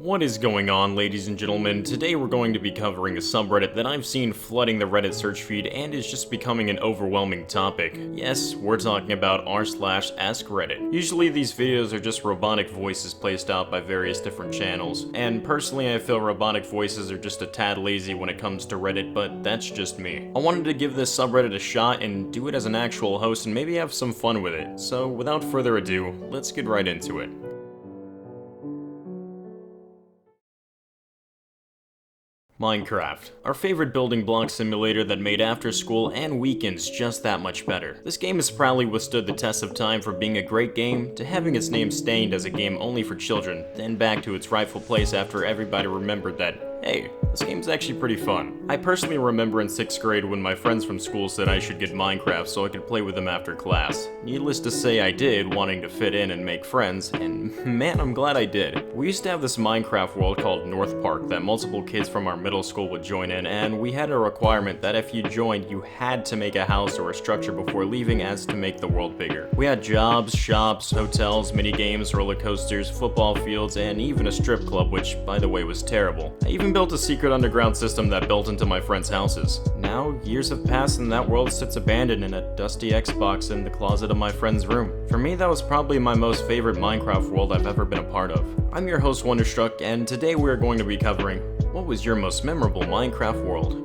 What is going on, ladies and gentlemen? Today we're going to be covering a subreddit that I've seen flooding the Reddit search feed and is just becoming an overwhelming topic. Yes, we're talking about r/AskReddit. Usually these videos are just robotic voices placed out by various different channels, and personally I feel robotic voices are just a tad lazy when it comes to Reddit, but that's just me. I wanted to give this subreddit a shot and do it as an actual host and maybe have some fun with it. So without further ado, let's get right into it. Minecraft, our favorite building block simulator that made after school and weekends just that much better. This game has proudly withstood the test of time from being a great game to having its name stained as a game only for children, then back to its rightful place after everybody remembered that, hey, this game's actually pretty fun. I personally remember in 6th grade when my friends from school said I should get Minecraft so I could play with them after class. Needless to say I did, wanting to fit in and make friends, and man, I'm glad I did. We used to have this Minecraft world called North Park that multiple kids from our middle school would join in, and we had a requirement that if you joined, you had to make a house or a structure before leaving as to make the world bigger. We had jobs, shops, hotels, mini games, roller coasters, football fields, and even a strip club, which, by the way, was terrible. I even built a secret underground system that built into my friends' houses. Now, years have passed and that world sits abandoned in a dusty Xbox in the closet of my friend's room. For me, that was probably my most favorite Minecraft world I've ever been a part of. I'm your host, Wonderstruck, and today we are going to be covering what was your most memorable Minecraft world?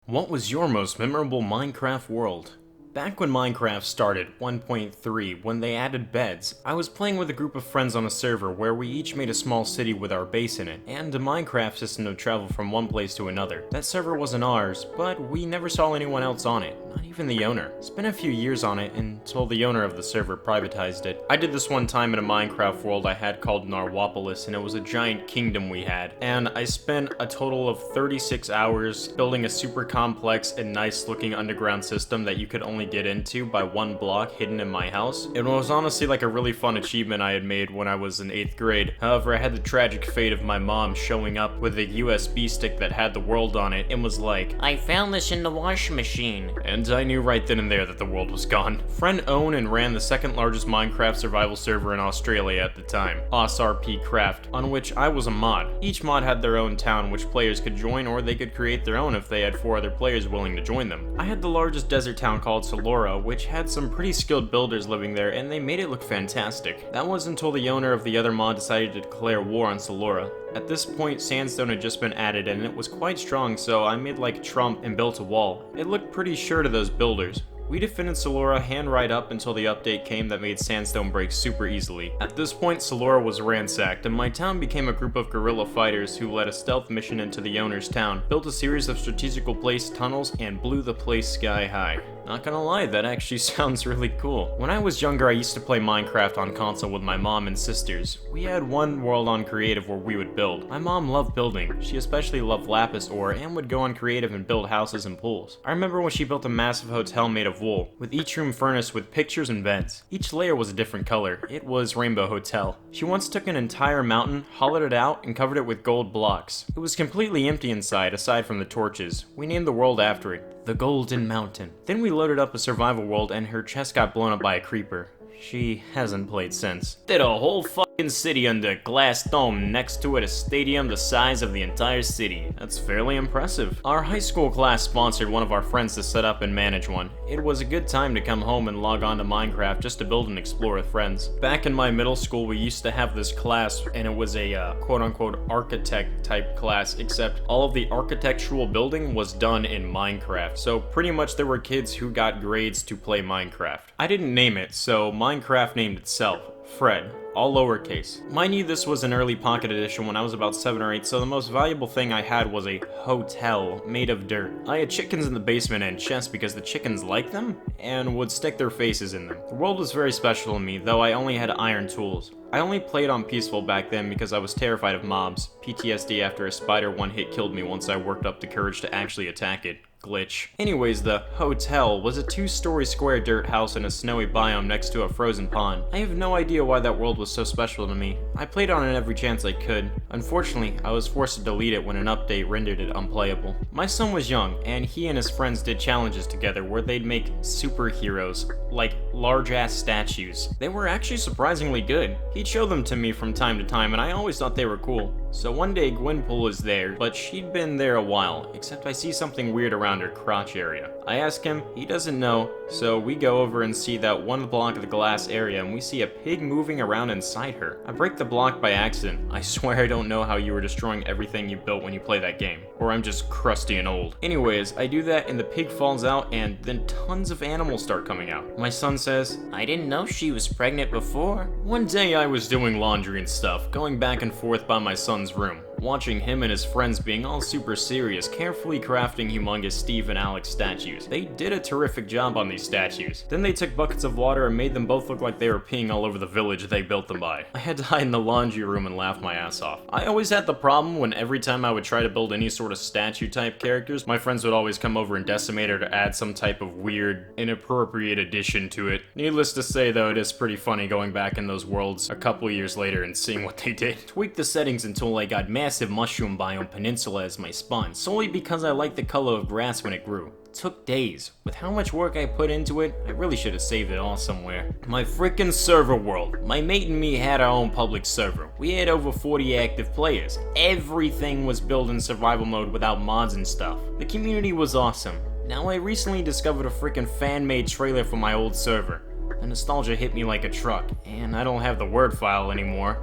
What was your most memorable Minecraft world? Back when Minecraft started, 1.3, when they added beds, I was playing with a group of friends on a server where we each made a small city with our base in it, and a Minecraft system to travel from one place to another. That server wasn't ours, but we never saw anyone else on it, not even the owner. Spent a few years on it until the owner of the server privatized it. I did this one time in a Minecraft world I had called Narwopolis, and it was a giant kingdom we had, and I spent a total of 36 hours building a super complex and nice looking underground system that you could only get into by one block hidden in my house. It was honestly like a really fun achievement I had made when I was in 8th grade. However, I had the tragic fate of my mom showing up with a USB stick that had the world on it and was like, "I found this in the washing machine." And I knew right then and there that the world was gone. Friend owned and ran the second largest Minecraft survival server in Australia at the time, OSRP Craft, on which I was a mod. Each mod had their own town which players could join, or they could create their own if they had 4 other players willing to join them. I had the largest desert town called Solora, which had some pretty skilled builders living there, and they made it look fantastic. That was until the owner of the other mod decided to declare war on Solora. At this point, sandstone had just been added and it was quite strong, so I made like Trump and built a wall. It looked pretty sure to those builders. We defended Solora hand right up until the update came that made sandstone break super easily. At this point, Solora was ransacked, and my town became a group of guerrilla fighters who led a stealth mission into the owner's town, built a series of strategically placed tunnels, and blew the place sky high. Not gonna lie, that actually sounds really cool. When I was younger, I used to play Minecraft on console with my mom and sisters. We had one world on creative where we would build. My mom loved building. She especially loved lapis ore and would go on creative and build houses and pools. I remember when she built a massive hotel made of wool, with each room furnished with pictures and beds. Each layer was a different color. It was Rainbow Hotel. She once took an entire mountain, hollowed it out, and covered it with gold blocks. It was completely empty inside, aside from the torches. We named the world after it, the Golden Mountain. Then we loaded up a survival world and her chest got blown up by a creeper. She hasn't played since. Did a whole fucking city under a glass dome, next to it a stadium the size of the entire city. That's fairly impressive. Our high school class sponsored one of our friends to set up and manage one. It was a good time to come home and log on to Minecraft just to build and explore with friends. Back in my middle school, we used to have this class and it was a quote-unquote architect type class, except all of the architectural building was done in Minecraft. So pretty much there were kids who got grades to play Minecraft. I didn't name it, so Minecraft named itself, Fred, all lowercase. Mind you, this was an early Pocket Edition when I was about 7 or 8, so the most valuable thing I had was a hotel made of dirt. I had chickens in the basement and chests because the chickens liked them and would stick their faces in them. The world was very special to me, though I only had iron tools. I only played on peaceful back then because I was terrified of mobs. PTSD after a spider one hit killed me once I worked up the courage to actually attack it. Glitch. Anyways, the hotel was a 2-story square dirt house in a snowy biome next to a frozen pond. I have no idea why that world was so special to me. I played on it every chance I could. Unfortunately, I was forced to delete it when an update rendered it unplayable. My son was young, and he and his friends did challenges together where they'd make superheroes, like large-ass statues. They were actually surprisingly good. He'd show them to me from time to time, and I always thought they were cool. So one day Gwenpool was there, but she'd been there a while, except I see something weird around her crotch area. I ask him, he doesn't know, so we go over and see that one block of the glass area, and we see a pig moving around inside her. I break the block by accident. I swear I don't know how you were destroying everything you built when you play that game, or I'm just crusty and old. Anyways, I do that and the pig falls out, and then tons of animals start coming out. My son says, I didn't know she was pregnant before. One day I was doing laundry and stuff, going back and forth by my son's room, watching him and his friends being all super serious, carefully crafting humongous Steve and Alex statues. They did a terrific job on these statues. Then they took buckets of water and made them both look like they were peeing all over the village they built them by. I had to hide in the laundry room and laugh my ass off. I always had the problem when every time I would try to build any sort of statue type characters, my friends would always come over and decimate it or add some type of weird, inappropriate addition to it. Needless to say though, it is pretty funny going back in those worlds a couple years later and seeing what they did. Tweak the settings until I got massive mushroom biome peninsula as my spawn, solely because I liked the color of grass when it grew. It took days. With how much work I put into it, I really should have saved it all somewhere. My frickin' server world. My mate and me had our own public server. We had over 40 active players. Everything was built in survival mode without mods and stuff. The community was awesome. Now I recently discovered a frickin' fan-made trailer for my old server. The nostalgia hit me like a truck, and I don't have the Word file anymore.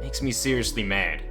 Makes me seriously mad.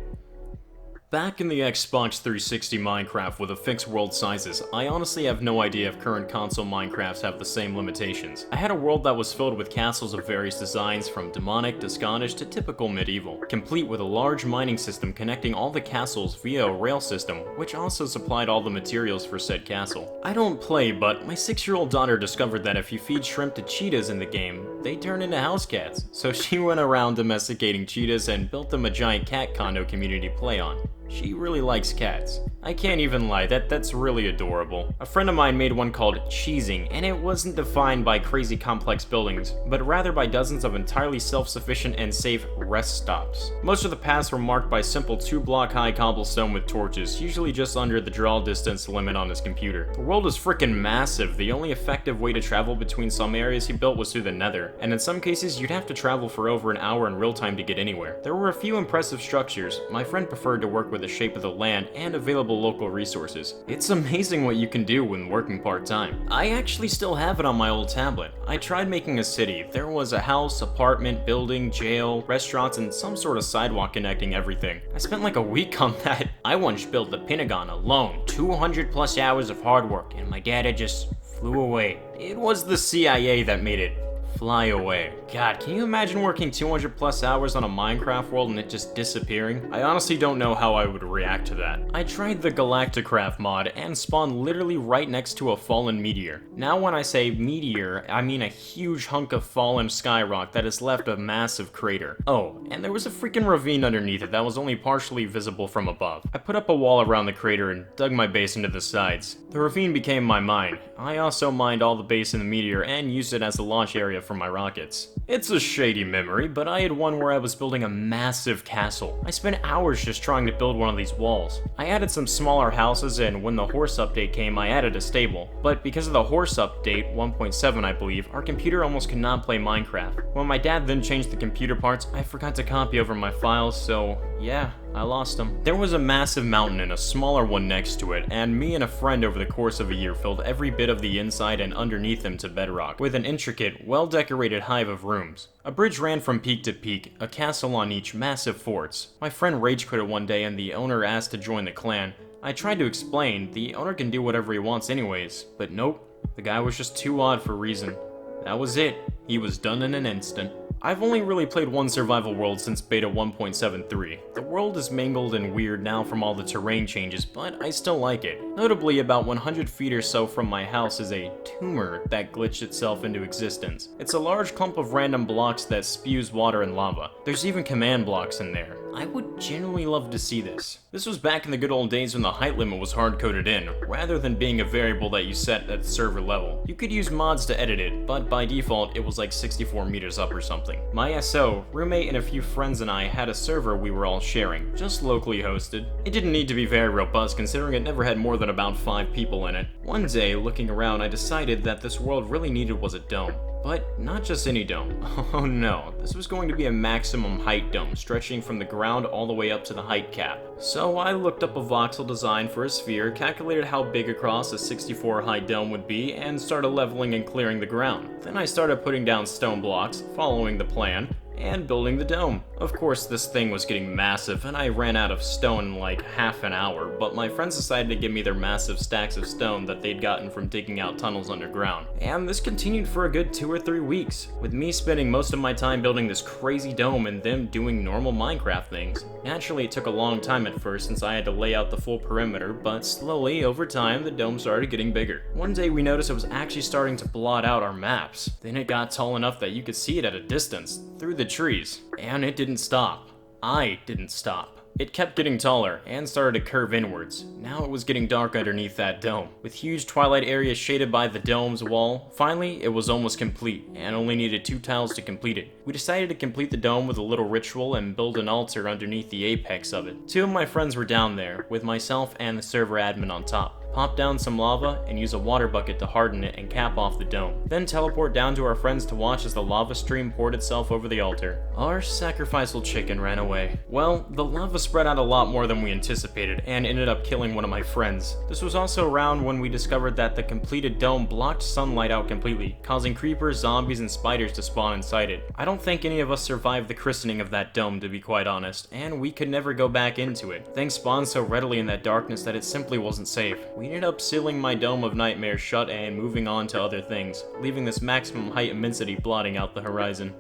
Back in the Xbox 360 Minecraft with the fixed world sizes, I honestly have no idea if current console Minecrafts have the same limitations. I had a world that was filled with castles of various designs from demonic to Scottish to typical medieval, complete with a large mining system connecting all the castles via a rail system, which also supplied all the materials for said castle. I don't play, but my 6-year-old daughter discovered that if you feed shrimp to cheetahs in the game, they turn into house cats, so she went around domesticating cheetahs and built them a giant cat condo community to play on. She really likes cats. I can't even lie, that's really adorable. A friend of mine made one called Cheesing, and it wasn't defined by crazy complex buildings, but rather by dozens of entirely self-sufficient and safe rest stops. Most of the paths were marked by simple 2-block high cobblestone with torches, usually just under the draw distance limit on his computer. The world is frickin' massive. The only effective way to travel between some areas he built was through the nether, and in some cases you'd have to travel for over an hour in real time to get anywhere. There were a few impressive structures. My friend preferred to work with the shape of the land and available local resources. It's amazing what you can do when working part-time. I actually still have it on my old tablet. I tried making a city. There was a house, apartment, building, jail, restaurants, and some sort of sidewalk connecting everything. I spent like a week on that. I once built the Pentagon alone, 200 plus hours of hard work, and my data just flew away. It was the CIA that made it fly away. God, can you imagine working 200 plus hours on a Minecraft world and it just disappearing? I honestly don't know how I would react to that. I tried the Galacticraft mod and spawned literally right next to a fallen meteor. Now when I say meteor, I mean a huge hunk of fallen skyrock that has left a massive crater. Oh, and there was a freaking ravine underneath it that was only partially visible from above. I put up a wall around the crater and dug my base into the sides. The ravine became my mine. I also mined all the base in the meteor and used it as the launch area for my rockets. It's a shady memory, but I had one where I was building a massive castle. I spent hours just trying to build one of these walls. I added some smaller houses, and when the horse update came, I added a stable. But because of the horse update, 1.7 I believe, our computer almost could not play Minecraft. When my dad then changed the computer parts, I forgot to copy over my files, so yeah, I lost them. There was a massive mountain and a smaller one next to it, and me and a friend over the course of a year filled every bit of the inside and underneath them to bedrock, with an intricate, well-decorated hive of rooms. A bridge ran from peak to peak, a castle on each, massive forts. My friend rage quit it one day and the owner asked to join the clan. I tried to explain, the owner can do whatever he wants anyways, but nope, the guy was just too odd for reason. That was it. He was done in an instant. I've only really played one survival world since beta 1.73. The world is mangled and weird now from all the terrain changes, but I still like it. Notably, about 100 feet or so from my house is a tumor that glitched itself into existence. It's a large clump of random blocks that spews water and lava. There's even command blocks in there. I would genuinely love to see this. This was back in the good old days when the height limit was hard-coded in, rather than being a variable that you set at the server level. You could use mods to edit it, but by default it was like 64 meters up or something. something. My SO, roommate, and a few friends and I had a server we were all sharing, just locally hosted. It didn't need to be very robust considering it never had more than about 5 people in it. One day, looking around, I decided that this world really needed was a dome. But not just any dome. Oh no, this was going to be a maximum height dome, stretching from the ground all the way up to the height cap. So I looked up a voxel design for a sphere, calculated how big across a 64 height dome would be, and started leveling and clearing the ground. Then I started putting down stone blocks, following the plan, and building the dome. Of course, this thing was getting massive, and I ran out of stone in like half an hour, but my friends decided to give me their massive stacks of stone that they'd gotten from digging out tunnels underground. And this continued for a good 2 or 3 weeks, with me spending most of my time building this crazy dome and them doing normal Minecraft things. Naturally, it took a long time at first since I had to lay out the full perimeter, but slowly, over time, the dome started getting bigger. One day we noticed it was actually starting to blot out our maps. Then it got tall enough that you could see it at a distance, through the trees. And it didn't stop. I didn't stop. It kept getting taller and started to curve inwards. Now it was getting dark underneath that dome, with huge twilight areas shaded by the dome's wall. Finally, it was almost complete, and only needed 2 tiles to complete it. We decided to complete the dome with a little ritual and build an altar underneath the apex of it. 2 of my friends were down there, with myself and the server admin on top. Pop down some lava and use a water bucket to harden it and cap off the dome. Then teleport down to our friends to watch as the lava stream poured itself over the altar. Our sacrificial chicken ran away. Well, the lava spread out a lot more than we anticipated and ended up killing one of my friends. This was also around when we discovered that the completed dome blocked sunlight out completely, causing creepers, zombies, and spiders to spawn inside it. I don't think any of us survived the christening of that dome, to be quite honest, and we could never go back into it. Things spawned so readily in that darkness that it simply wasn't safe. We ended up sealing my dome of nightmares shut and moving on to other things, leaving this maximum height immensity blotting out the horizon.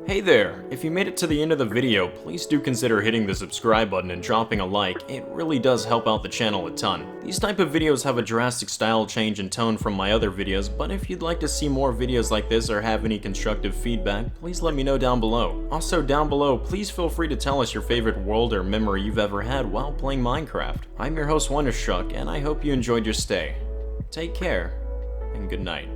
Hey there! If you made it to the end of the video, please do consider hitting the subscribe button and dropping a like. It really does help out the channel a ton. These type of videos have a drastic style change and tone from my other videos, but if you'd like to see more videos like this or have any constructive feedback, please let me know down below. Also down below, please feel free to tell us your favorite world or memory you've ever had while playing Minecraft. I'm your host Wonderstruck, and I hope you enjoyed your stay. Take care, and good night.